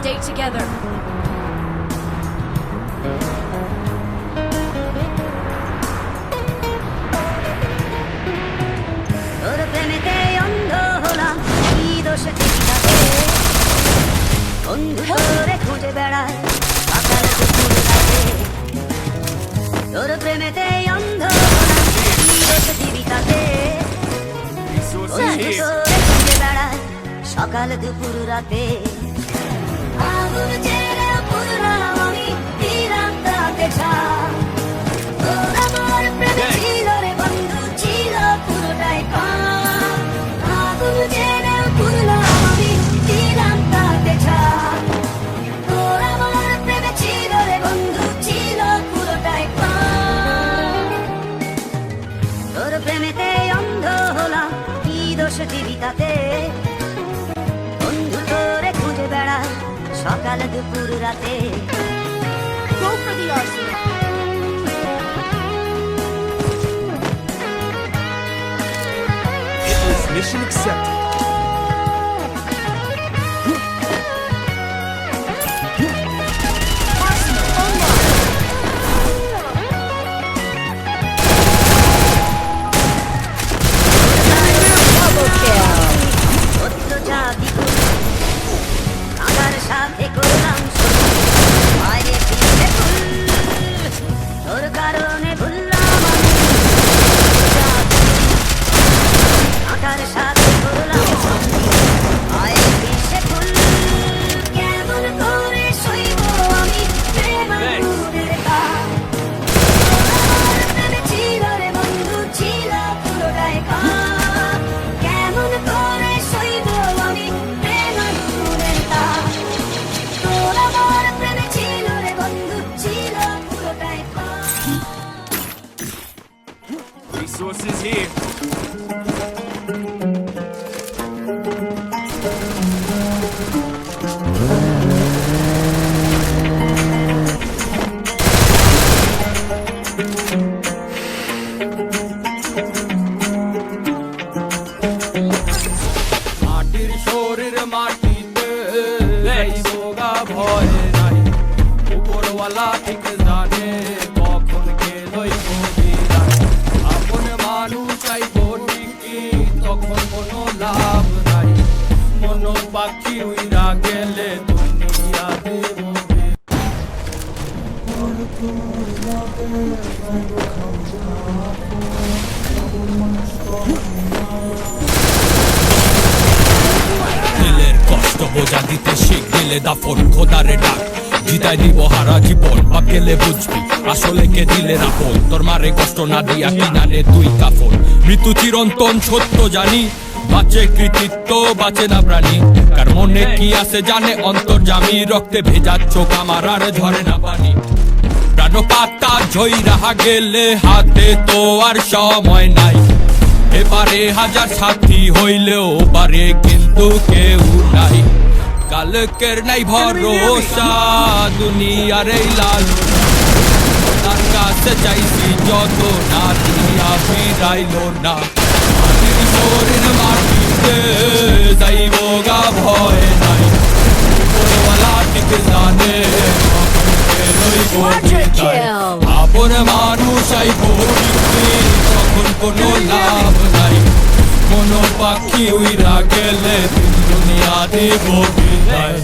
stay together. তোর প্রেমেতে অন্ধ হলাম, কি দোষে ঠিকাতে বন্ধু তোরে খুঁজে বেড়ায় সকাল দুপুর রাতে। তোর প্রেমেতে অন্ধ হলাম, কি দোষে জীবিকাতে বন্ধু তোরে খুঁজে বেড়ায় সকাল দুপুর রাতে। আগুন ছেড়ে পুরলাম আমি, দিলাম তাতে ছাপ। তোর আমার প্রেমে ছিল রে বন্ধু, ছিল পুরোটাই পাপ। আগুন ছেড়ে পুরলাম আমি, দিলাম তাতে ছাপ। তোর আমার প্রেমে ছিল রে বন্ধু, ছিল পুরোটাই পাপ। তোর প্রেমেতে অন্ধ হলাম, কি দোষ জীবিকাতে বন্ধু তোরে খুঁজে বেড়ায় সকাল দুপুর রাতে। Go for the arsenal. Mission accepted. Arsenal online. Double kill. সত্য জাতি আমার সাথে করলাম শুরু, বাইরে পিছে ভুল, তোর কারণে ভুললাম আমি। আমার সাথে করলাম শুরু, বাইরে পিছে ভুল, কেমন করে সইব আমি প্রেম আগুনের তাপ। আমার প্রেমে ছিল রে বন্ধু, ছিল পুরোটাই পাপ। কেমন করে সইব আমি প্রেম আগুনের তাপ। তোর আমার প্রেমে ছিল রে বন্ধু, ছিল পুরোটাই পাপ। Resources here. মাটির শরীর মাটিতে সোগা ভয় নাই, উপরওয়ালা ঠিক জানে কখন গেলই কবিরায়। আপন মানুষ চাইব ঠিকই, তখন কোনো লাভ নাই, মন পাখি উইরা গেলে দুনিয়া দেব। দিলের কষ্ট বোঝা দিতে শিখ, দিলে দাফন খোদারে ডাক, জিতাই দিব হারা জীবন। বাপ গেলে বুঝবি আসলে কে দিলে রাখল, তোর মারে কষ্ট না দিয়া কিনানে তুই কাফন। মৃত্যু চিরন্তন সত্য জানি, বাঁচে কৃতিত্ব বাঁচে না প্রাণী। কার মনে কি আছে জানে অন্তর্যামী, রক্তে ভেজা চোখ আমার আর ঝরে না পানি। প্রাণ পাতা ঝই রাহা গেলে হাতে তো আর সময় নাই, এবারে হাজার সাথী হইলেও পারে কিন্তু কেউ নাই। কালকের নাই ভরসা, দুনিয়ার এই লালু, তার কাছে চাইছি যত না দিয়া ফিরাইল না। মাটির শরীর মাটিতে যাইব গা ভয় নাই, উপরওয়ালা ঠিক জানে কখন গেলই কবিরায়। আপন মানুষ আইব ঠিকই, তখন কোনো লাভ নাই, মন পাখি উইরা গেলে দুনিয়া দেব বিদায়।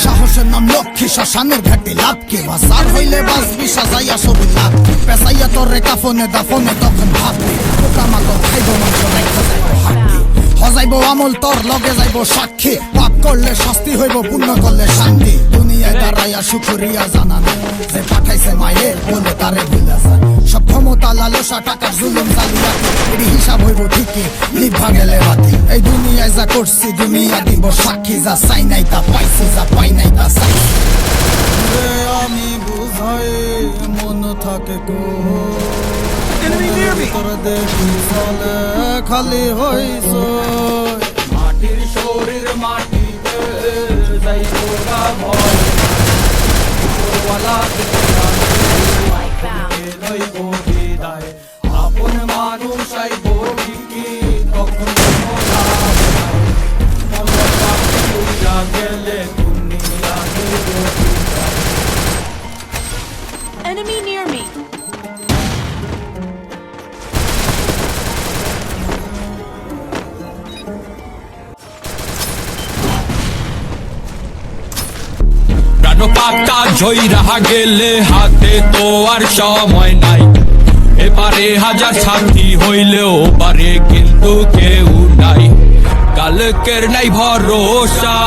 সাহসের নাম লক্ষ্মী, শ্মশানের ঘাটে লাভ কি বাসার হইলে বাসবি সাজাইয়া ছবি লাভ। পেশাইয়া তোরে কাফনে দাফনে তখন ভাববি, পোকা মাকড় খাইব মাংস রাইখা যাইব হাড্ডি। হজাইব আমল তোর লগে যাইব সাক্ষী, পাপ করলে শাস্তি হইব পুণ্য করলে শান্তি। দুনিয়ায় দাঁড়াইয়া শুকরিয়া জানা নাই, যে পাঠাইছে মায়ের বলে তারে ভুলে যায়। সব ক্ষমতা লালসা টাকার জুলুম জালিয়াতি, এর হিসাব হইব ঠিকই লিভা গেলে বাতি। এই দুনিয়ায় যা করছি দুনিয়া দিব সাক্ষী, যা চাই নাই তা পাইছি, যা পাই নাই তা চাইছি। আমি বুঝাই মন থাকে কো, তোর দেখি চলে খালি হইছ। মাটির শরীর মাটিতে যাইব গা ভয়, উপরওয়ালা ঠিক জানে কখন গেলই পাকা ঝইরা গেলে হাতে তো আর সময় নাই এপারে হাজার সাথী হইলেও পারে কিন্তু কেউ নাই কালকের নাই ভরসা